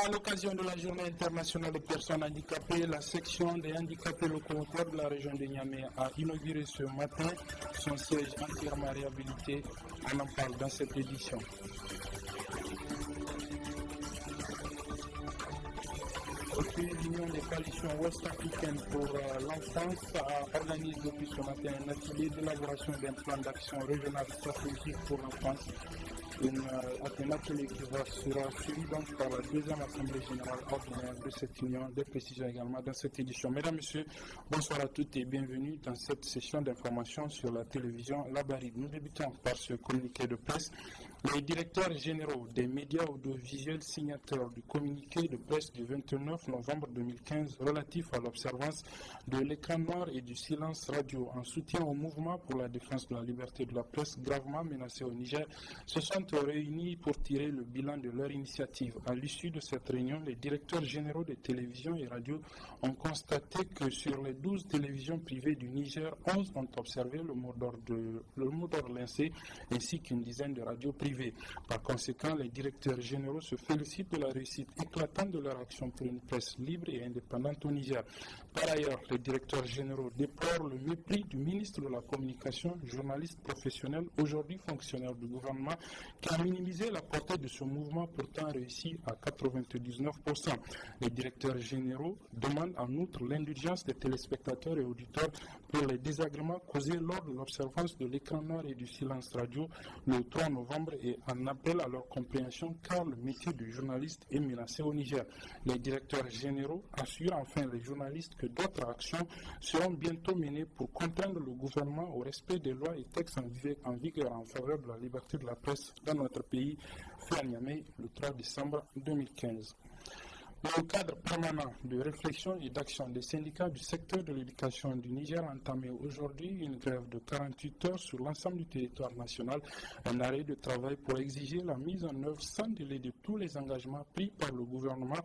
À l'occasion de la Journée internationale des personnes handicapées, la section des handicapés locomoteurs de la région de Niamey a inauguré ce matin son siège entièrement réhabilité. On en parle dans cette édition. L'Union des coalitions ouest-africaines pour l'enfance organise depuis ce matin un atelier d'élaboration d'un plan d'action régional stratégique pour l'enfance. Un atelier qui sera suivi donc par la deuxième assemblée générale ordinaire de cette union. Des précisions également dans cette édition. Mesdames, Messieurs, bonsoir à toutes et bienvenue dans cette session d'information sur la télévision La Baride. Nous débutons par ce communiqué de presse. Les directeurs généraux des médias audiovisuels signataires du communiqué de presse du 29 novembre 2015 relatif à l'observance de l'écran noir et du silence radio en soutien au mouvement pour la défense de la liberté de la presse gravement menacé au Niger se sont réunis pour tirer le bilan de leur initiative. À l'issue de cette réunion, les directeurs généraux des télévisions et radios ont constaté que sur les 12 télévisions privées du Niger, 11 ont observé le mot d'ordre lancé ainsi qu'une dizaine de radios privées. Par conséquent, les directeurs généraux se félicitent de la réussite éclatante de leur action pour une presse libre et indépendante au Niger. Par ailleurs, les directeurs généraux déplorent le mépris du ministre de la Communication, journaliste professionnel, aujourd'hui fonctionnaire du gouvernement, qui a minimisé la portée de ce mouvement pourtant réussi à 99%. Les directeurs généraux demandent en outre l'indulgence des téléspectateurs et auditeurs pour les désagréments causés lors de l'observance de l'écran noir et du silence radio le 3 novembre et en appellent à leur compréhension car le métier du journaliste est menacé au Niger. Les directeurs généraux assurent enfin les journalistes que d'autres actions seront bientôt menées pour contraindre le gouvernement au respect des lois et textes en vigueur en faveur de la liberté de la presse dans notre pays, fait à Niamey le 3 décembre 2015. Le cadre permanent de réflexion et d'action des syndicats du secteur de l'éducation du Niger a entamé aujourd'hui une grève de 48 heures sur l'ensemble du territoire national, un arrêt de travail pour exiger la mise en œuvre sans délai de tous les engagements pris par le gouvernement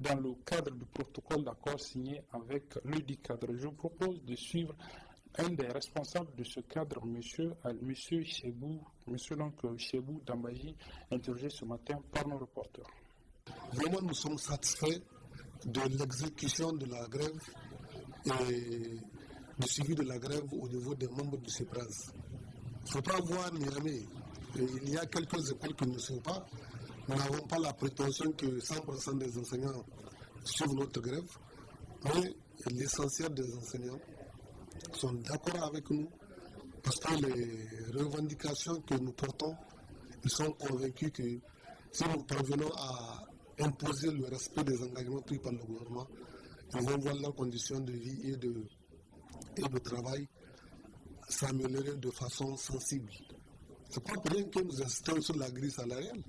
dans le cadre du protocole d'accord signé avec le cadre. Je vous propose de suivre un des responsables de ce cadre, monsieur Chebou Dambaji, interrogé ce matin par nos reporters. Vraiment, nous sommes satisfaits de l'exécution de la grève et du suivi de la grève au niveau des membres du CEPRAS. Il ne faut pas voir Niamey. Il y a quelques écoles qui ne sont pas. Nous n'avons pas la prétention que 100% des enseignants suivent notre grève, mais l'essentiel des enseignants sont d'accord avec nous parce que les revendications que nous portons, ils sont convaincus que si nous parvenons à imposer le respect des engagements pris par le gouvernement, ils vont voir leurs conditions de vie et de travail s'améliorer de façon sensible. Ce n'est pas pour rien que nous insistons sur la grille salariale.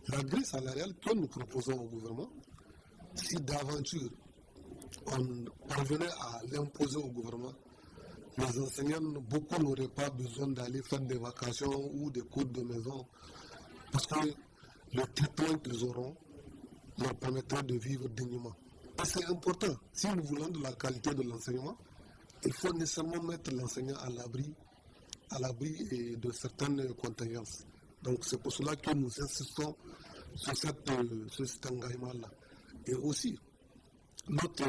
La grille salariale que nous proposons au gouvernement, si d'aventure on parvenait à l'imposer au gouvernement, les enseignants, beaucoup n'auraient pas besoin d'aller faire des vacations ou des cours de maison parce que le traitement qu'ils auront leur permettra de vivre dignement. Et c'est important. Si nous voulons de la qualité de l'enseignement, il faut nécessairement mettre l'enseignant à l'abri de certaines contingences. Donc c'est pour cela que nous insistons sur cet engagement-là. Et aussi, notre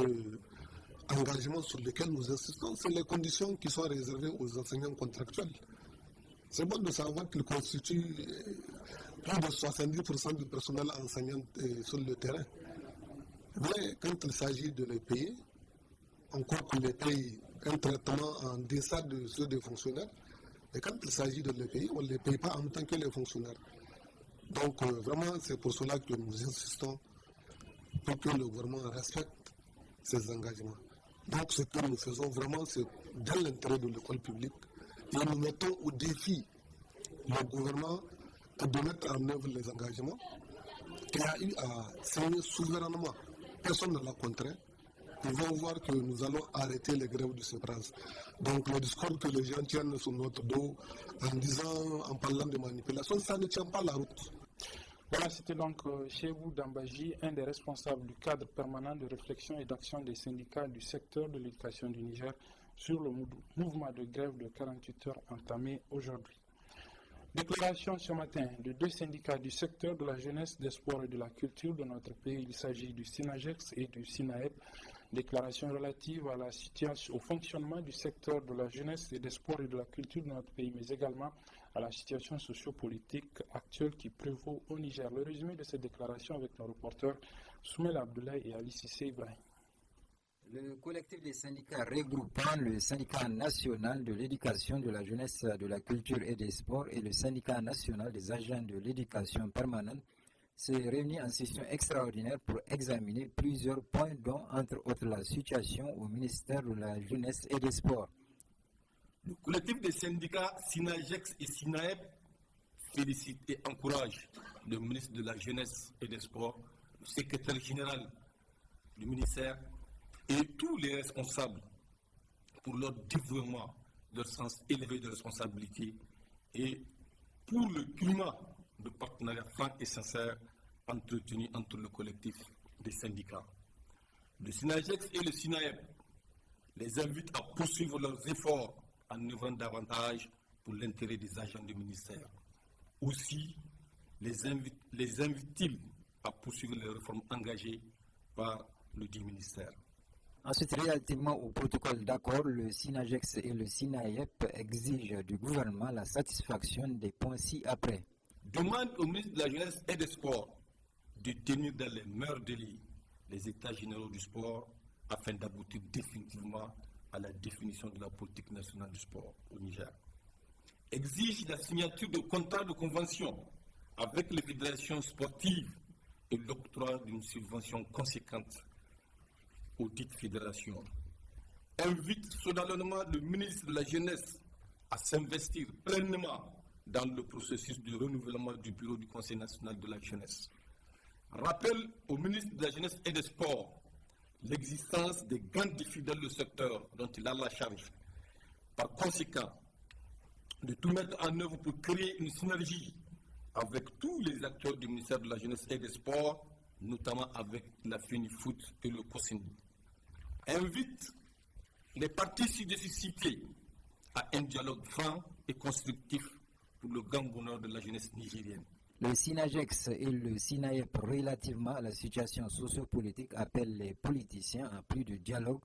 engagement sur lequel nous insistons, c'est les conditions qui sont réservées aux enseignants contractuels. C'est bon de savoir qu'ils constituent plus de 70% du personnel enseignant sur le terrain. Mais quand il s'agit de les payer, encore qu'on les paye un traitement en deçà de ceux des fonctionnaires, et quand il s'agit de les payer, on ne les paye pas en même temps que les fonctionnaires. Donc vraiment, c'est pour cela que nous insistons pour que le gouvernement respecte ses engagements. Donc ce que nous faisons vraiment, c'est dans l'intérêt de l'école publique. Et nous mettons au défi le gouvernement de mettre en œuvre les engagements qu'il a eu à signer souverainement. Personne ne l'a contraint. Ils vont voir que nous allons arrêter les grèves du CEPRAS. Donc le discours que les gens tiennent sur notre dos en parlant de manipulation, ça ne tient pas la route. Voilà, c'était donc Chebou Dambaji, un des responsables du cadre permanent de réflexion et d'action des syndicats du secteur de l'éducation du Niger sur le mouvement de grève de 48 heures entamé aujourd'hui. Déclaration ce matin de deux syndicats du secteur de la jeunesse, des sports et de la culture de notre pays. Il s'agit du SYNAGEX et du SYNAEP. Déclaration relative à la situation, au fonctionnement du secteur de la jeunesse et des sports et de la culture de notre pays, mais également à la situation sociopolitique actuelle qui prévaut au Niger. Le résumé de cette déclaration avec nos reporters Soumel Abdoulaye et Ali Cissé Ibrahim. Le collectif des syndicats regroupant le syndicat national de l'éducation, de la jeunesse, de la culture et des sports et le syndicat national des agents de l'éducation permanente s'est réuni en session extraordinaire pour examiner plusieurs points dont, entre autres, la situation au ministère de la jeunesse et des sports. Le collectif des syndicats SYNAGEX et SYNAEP félicite et encourage le ministre de la jeunesse et des sports, le secrétaire général du ministère et tous les responsables pour leur dévouement, leur sens élevé de responsabilité et pour le climat de partenariat franc et sincère entretenu entre le collectif des syndicats. Le SYNAGEX et le SYNAEP les invitent à poursuivre leurs efforts en œuvrant davantage pour l'intérêt des agents du ministère. Aussi, les invitent-ils à poursuivre les réformes engagées par le dit ministère. Ensuite, relativement au protocole d'accord, le SYNAGEX et le SYNAEP exigent du gouvernement la satisfaction des points ci-après. Demande au ministre de la Jeunesse et des Sports de tenir dans les meilleurs délais les états généraux du sport afin d'aboutir définitivement à la définition de la politique nationale du sport au Niger. Exige la signature de contrats de convention avec les fédérations sportives et l'octroi d'une subvention conséquente aux dites fédérations. Invite solennellement le ministre de la Jeunesse à s'investir pleinement dans le processus de renouvellement du bureau du Conseil national de la jeunesse. Rappelle au ministre de la Jeunesse et des Sports l'existence des grands défis dans le secteur dont il a la charge. Par conséquent, de tout mettre en œuvre pour créer une synergie avec tous les acteurs du ministère de la Jeunesse et des Sports, notamment avec la FENIFOOT et le COSINI. Invite les partis ci-dessus cités à un dialogue franc et constructif pour le grand bonheur de la jeunesse nigérienne. Le SYNAGEX et le SYNAEP, relativement à la situation sociopolitique, appellent les politiciens à plus de dialogue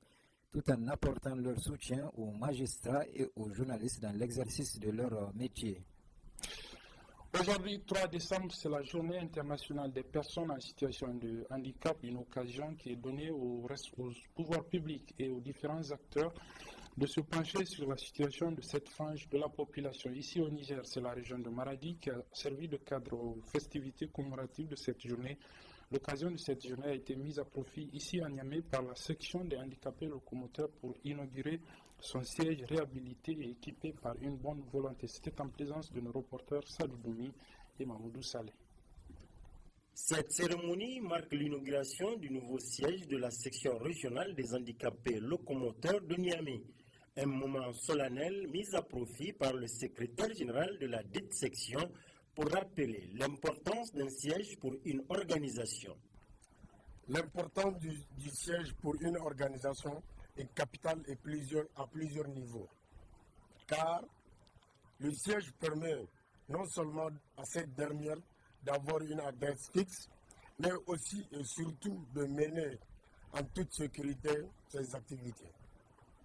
tout en apportant leur soutien aux magistrats et aux journalistes dans l'exercice de leur métier. Aujourd'hui, 3 décembre, c'est la journée internationale des personnes en situation de handicap, une occasion qui est donnée aux pouvoirs publics et aux différents acteurs de se pencher sur la situation de cette frange de la population. Ici au Niger, c'est la région de Maradi qui a servi de cadre aux festivités commémoratives de cette journée. L'occasion de cette journée a été mise à profit ici à Niamey par la section des handicapés locomoteurs pour inaugurer son siège réhabilité et équipé par une bonne volonté. C'était en présence de nos reporters Sadou Doumi et Mamoudou Saleh. Cette cérémonie marque l'inauguration du nouveau siège de la section régionale des handicapés locomoteurs de Niamey. Un moment solennel mis à profit par le secrétaire général de la dite section pour rappeler l'importance d'un siège pour une organisation. L'importance du siège pour une organisation est capitale et à plusieurs niveaux. Car le siège permet non seulement à cette dernière d'avoir une adresse fixe, mais aussi et surtout de mener en toute sécurité ses activités.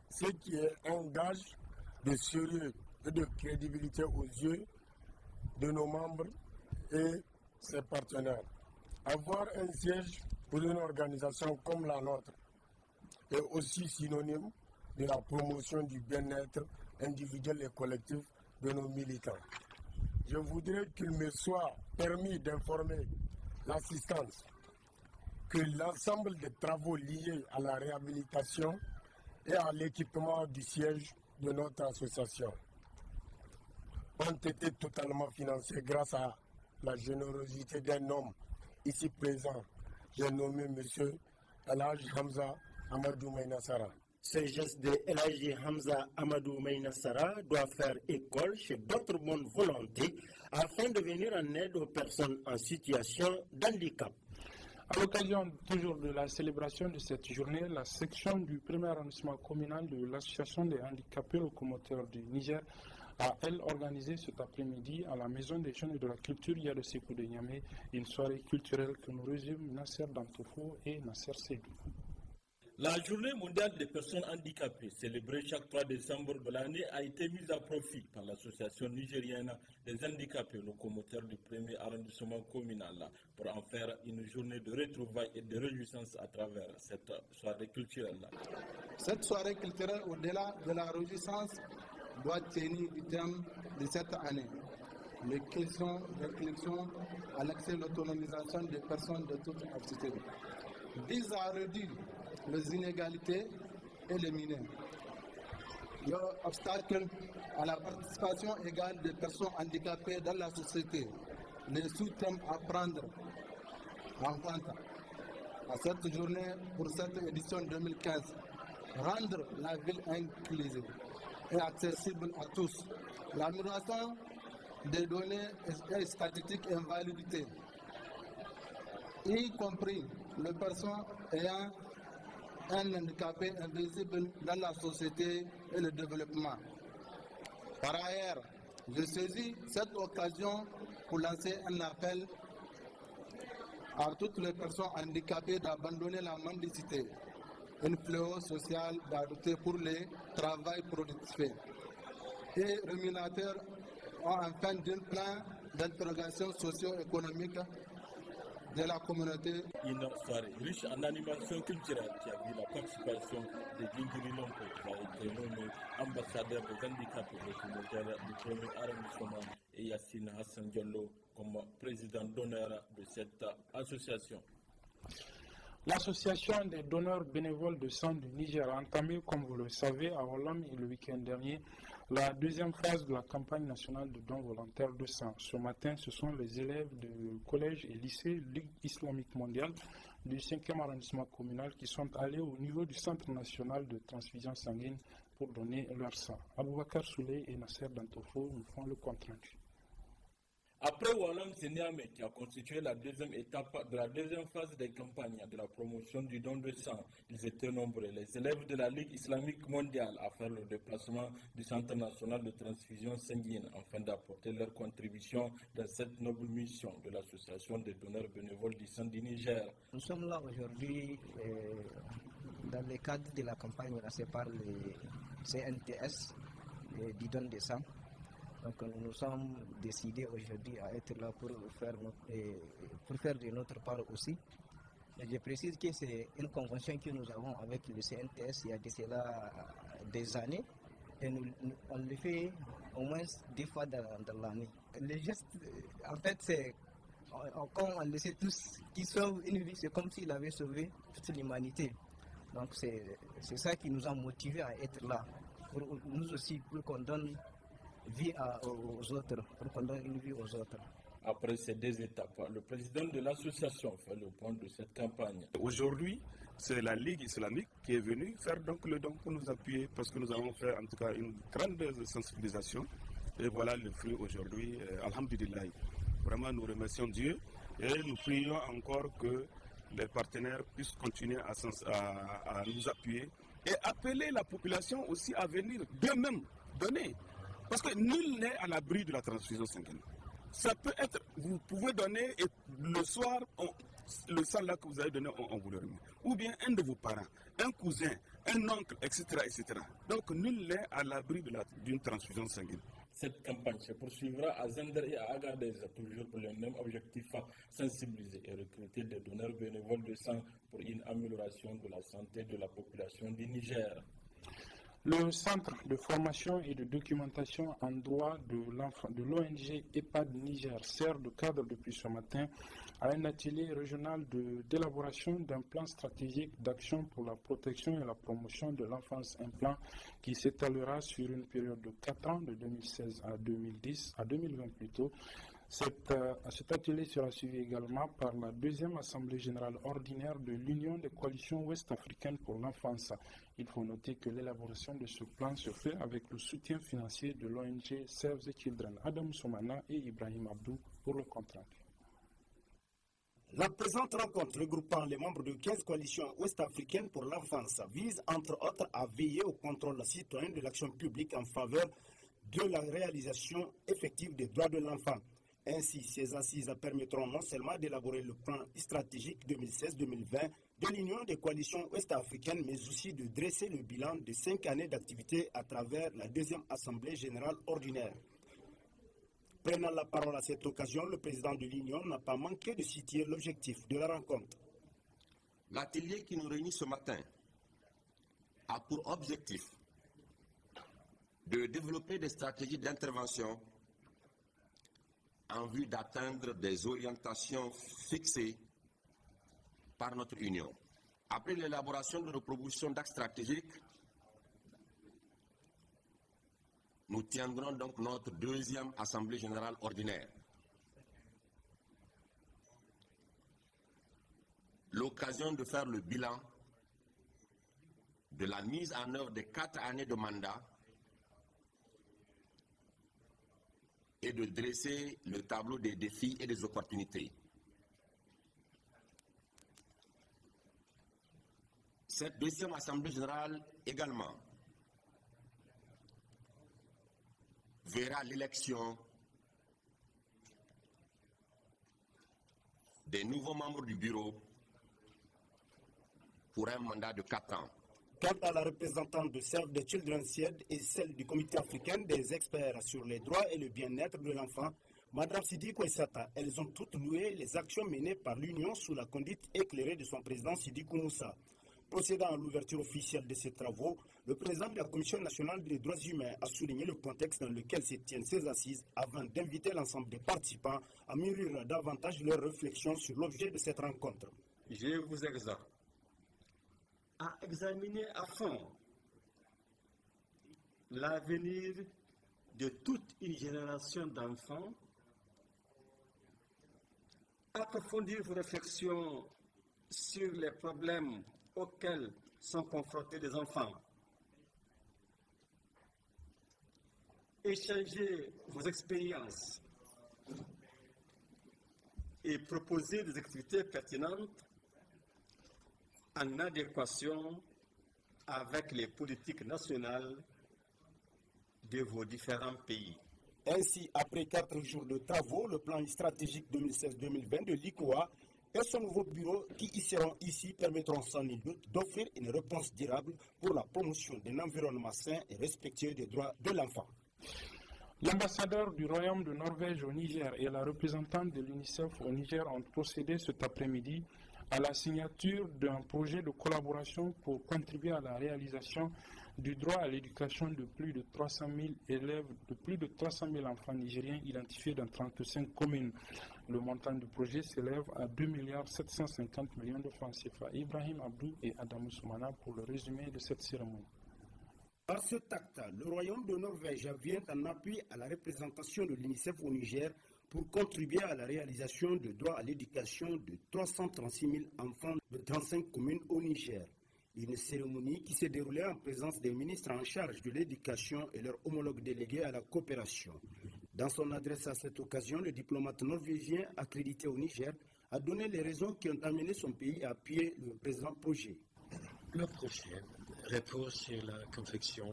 Ce qui est un gage de sérieux et de crédibilité aux yeux de nos membres et ses partenaires. Avoir un siège pour une organisation comme la nôtre est aussi synonyme de la promotion du bien-être individuel et collectif de nos militants. Je voudrais qu'il me soit permis d'informer l'assistance que l'ensemble des travaux liés à la réhabilitation et à l'équipement du siège de notre association ont été totalement financés grâce à la générosité d'un homme ici présent. J'ai nommé M. Elhaj Hamza Amadou Maïnassara. Ce geste de Elhaj Hamza Amadou Maïnassara doit faire école chez d'autres bonnes volontés afin de venir en aide aux personnes en situation d'handicap. À l'occasion toujours de la célébration de cette journée, la section du premier arrondissement communal de l'association des handicapés locomoteurs du Niger a, elle, organisé cet après-midi à la Maison des Jeunes et de la Culture Yad Sékou de Niamey une soirée culturelle que nous résument Nasser Dantofo et Nasser Seydou. La journée mondiale des personnes handicapées, célébrée chaque 3 décembre de l'année, a été mise à profit par l'association nigérienne des handicapés locomoteurs du 1er arrondissement communal pour en faire une journée de retrouvailles et de réjouissance à travers cette soirée culturelle. Cette soirée culturelle, au-delà de la réjouissance, doit tenir du thème de cette année. Les questions d'inclusion à l'accès à l'autonomisation des personnes de toute activité vise à réduire les inégalités éliminées. L'obstacle à la participation égale des personnes handicapées dans la société. Les sous-thèmes à prendre en compte à cette journée pour cette édition 2015. Rendre la ville inclusive et accessible à tous. L'amélioration des données et statistiques invalidité, y compris les personnes ayant un handicapé invisible dans la société et le développement. Par ailleurs, je saisis cette occasion pour lancer un appel à toutes les personnes handicapées d'abandonner la mendicité, une fléau social d'adopter pour les travail productifs et rémunérateurs enfin d'un plan d'interrogation socio-économique de la communauté. Une soirée riche en animation culturelle qui a vu la participation de Gingiri Lompo, qui a été nommé ambassadeur des handicapés locomoteurs du 1er arrondissement, et Yassine Hassan Diallo comme président d'honneur de cette association. L'association des donneurs bénévoles de sang du Niger a entamé, comme vous le savez, à Hollande et le week-end dernier, la deuxième phase de la campagne nationale de dons volontaires de sang. Ce matin, ce sont les élèves du collège et lycée Ligue islamique mondiale du 5e arrondissement communal qui sont allés au niveau du centre national de transfusion sanguine pour donner leur sang. Aboubakar Souley et Nasser Dantofo nous font le compte rendu. Après Wallam, c'est Niamey qui a constitué la deuxième étape de la deuxième phase des campagnes de la promotion du don de sang. Ils étaient nombreux, les élèves de la Ligue islamique mondiale, à faire le déplacement du Centre national de transfusion sanguine afin d'apporter leur contribution dans cette noble mission de l'association des donneurs bénévoles du sang du Niger. Nous sommes là aujourd'hui dans le cadre de la campagne lancée par le CNTS du don de sang. Donc nous sommes décidés aujourd'hui à être là pour faire de notre part aussi. Et je précise que c'est une convention que nous avons avec le CNTS il y a de cela des années. Et on le fait au moins 2 fois dans l'année. Le geste, en fait, c'est comme on le sait tous, qui sauve une vie, c'est comme s'il avait sauvé toute l'humanité. Donc c'est ça qui nous a motivés à être là. Pour nous aussi, pour qu'on donne vie aux autres, pour qu'on donne une vie aux autres. Après ces 2 étapes, le président de l'association fait le point de cette campagne. Aujourd'hui, c'est la Ligue islamique qui est venue faire donc le don pour nous appuyer parce que nous avons fait en tout cas une grande sensibilisation. Et voilà le fruit aujourd'hui, alhamdulillah. Vraiment, nous remercions Dieu et nous prions encore que les partenaires puissent continuer à nous appuyer et appeler la population aussi à venir d'eux-mêmes donner. Parce que nul n'est à l'abri de la transfusion sanguine. Ça peut être, vous pouvez donner et le soir, le sang là que vous avez donné, on vous le remet. Ou bien un de vos parents, un cousin, un oncle, etc. etc. Donc nul n'est à l'abri d'une transfusion sanguine. Cette campagne se poursuivra à Zender et à Agadez, toujours pour le même objectif, sensibiliser et recruter des donneurs bénévoles de sang pour une amélioration de la santé de la population du Niger. Le Centre de formation et de documentation en droit de l'ONG EHPAD Niger sert de cadre depuis ce matin à un atelier régional d'élaboration d'un plan stratégique d'action pour la protection et la promotion de l'enfance, un plan qui s'étalera sur une période de 4 ans, de 2016 à 2020 plutôt. Cet atelier sera suivi également par la 2e Assemblée générale ordinaire de l'Union des coalitions ouest-africaines pour l'enfance. Il faut noter que l'élaboration de ce plan se fait avec le soutien financier de l'ONG Save the Children, Adam Soumana et Ibrahim Abdou pour le contrat. La présente rencontre regroupant les membres de 15 coalitions ouest-africaines pour l'enfance vise entre autres à veiller au contrôle citoyen de l'action publique en faveur de la réalisation effective des droits de l'enfant. Ainsi, ces assises permettront non seulement d'élaborer le plan stratégique 2016-2020 de l'Union des coalitions ouest-africaines, mais aussi de dresser le bilan de 5 années d'activité à travers la deuxième Assemblée générale ordinaire. Prenant la parole à cette occasion, le président de l'Union n'a pas manqué de citer l'objectif de la rencontre. L'atelier qui nous réunit ce matin a pour objectif de développer des stratégies d'intervention en vue d'atteindre des orientations fixées par notre Union. Après l'élaboration de nos propositions d'actes stratégiques, nous tiendrons donc notre deuxième Assemblée générale ordinaire. L'occasion de faire le bilan de la mise en œuvre des 4 années de mandat et de dresser le tableau des défis et des opportunités. Cette deuxième Assemblée générale également verra l'élection des nouveaux membres du bureau pour un mandat de 4 ans. Quant à la représentante de Save the Children's Aid et celle du Comité africain des experts sur les droits et le bien-être de l'enfant, Mme Sidi Kouessata, elles ont toutes loué les actions menées par l'Union sous la conduite éclairée de son président Sidi Moussa. Procédant à l'ouverture officielle de ces travaux, le président de la Commission nationale des droits humains a souligné le contexte dans lequel se tiennent ces assises avant d'inviter l'ensemble des participants à mûrir davantage leurs réflexions sur l'objet de cette rencontre. Je vous exhorte à examiner à fond l'avenir de toute une génération d'enfants, approfondir vos réflexions sur les problèmes auxquels sont confrontés les enfants, échanger vos expériences et proposer des activités pertinentes en adéquation avec les politiques nationales de vos différents pays. Ainsi, après 4 jours de travaux, le plan stratégique 2016-2020 de l'ICOA et son nouveau bureau qui y seront ici permettront sans nul doute d'offrir une réponse durable pour la promotion d'un environnement sain et respectueux des droits de l'enfant. L'ambassadeur du Royaume de Norvège au Niger et la représentante de l'UNICEF au Niger ont procédé cet après-midi à la signature d'un projet de collaboration pour contribuer à la réalisation du droit à l'éducation de plus de 300 000 élèves, de plus de 300 000 enfants nigériens identifiés dans 35 communes. Le montant du projet s'élève à 2,750 milliards de francs CFA. Ibrahim Abdou et Adamou Soumana pour le résumé de cette cérémonie. Par ce acte, le Royaume de Norvège vient en appui à la représentation de l'UNICEF au Niger pour contribuer à la réalisation de droits à l'éducation de 336 000 enfants de 35 communes au Niger. Une cérémonie qui s'est déroulée en présence des ministres en charge de l'éducation et leurs homologues délégués à la coopération. Dans son adresse à cette occasion, le diplomate norvégien accrédité au Niger a donné les raisons qui ont amené son pays à appuyer le présent projet. Le projet repose sur la conviction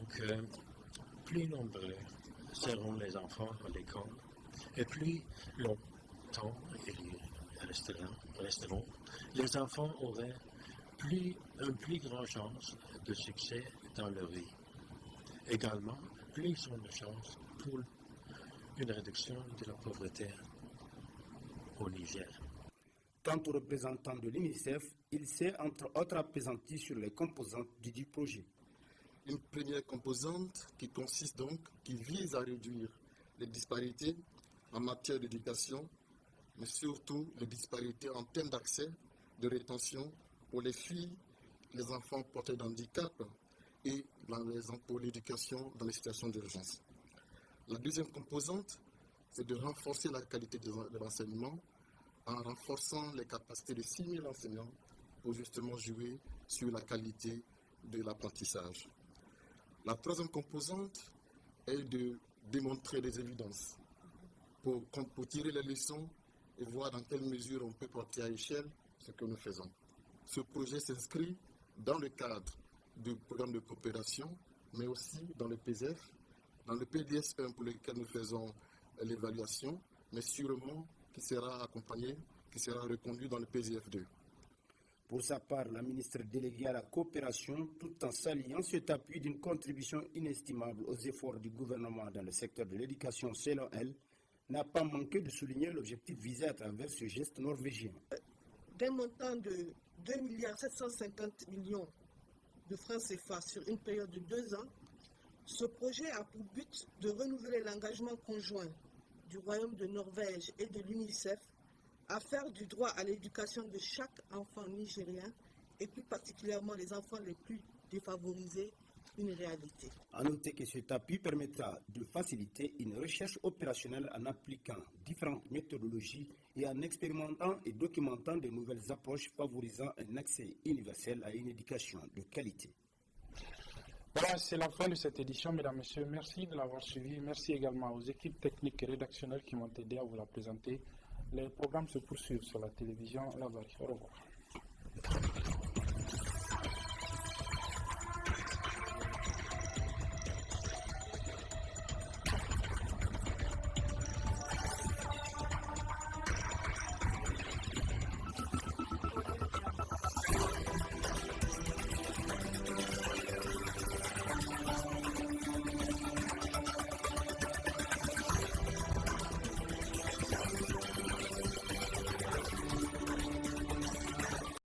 que plus nombreux seront les enfants à l'école et plus longtemps ils resteront, les enfants auraient une plus grande chance de succès dans leur vie. Également, plus ils ont de chances pour une réduction de la pauvreté au Niger. Quant au représentant de l'UNICEF, il s'est entre autres appesanti sur les composantes du dit projet. Une première composante qui vise à réduire les disparités en matière d'éducation, mais surtout les disparités en termes d'accès, de rétention pour les filles, les enfants portés d'handicap et pour l'éducation dans les situations d'urgence. La deuxième composante, c'est de renforcer la qualité de l'enseignement en renforçant les capacités de 6 000 enseignants pour justement jouer sur la qualité de l'apprentissage. La troisième composante est de démontrer des évidences pour tirer les leçons et voir dans quelle mesure on peut porter à échelle ce que nous faisons. Ce projet s'inscrit dans le cadre du programme de coopération, mais aussi dans le PSF, dans le PDS 1 pour lequel nous faisons l'évaluation, mais sûrement qui sera accompagné, qui sera reconduit dans le PDF 2. Pour sa part, la ministre déléguée à la coopération, tout en saluant cet appui d'une contribution inestimable aux efforts du gouvernement dans le secteur de l'éducation selon elle, n'a pas manqué de souligner l'objectif visé à travers ce geste norvégien. D'un montant de 2,750 milliards de francs CFA sur une période de 2 ans, ce projet a pour but de renouveler l'engagement conjoint du Royaume de Norvège et de l'UNICEF à faire du droit à l'éducation de chaque enfant nigérien, et plus particulièrement les enfants les plus défavorisés, une réalité. À noter que cet appui permettra de faciliter une recherche opérationnelle en appliquant différentes méthodologies et en expérimentant et documentant de nouvelles approches favorisant un accès universel à une éducation de qualité. Voilà, c'est la fin de cette édition, mesdames, messieurs. Merci de l'avoir suivi. Merci également aux équipes techniques et rédactionnelles qui m'ont aidé à vous la présenter. Les programmes se poursuivent sur la télévision La Barre. Au revoir.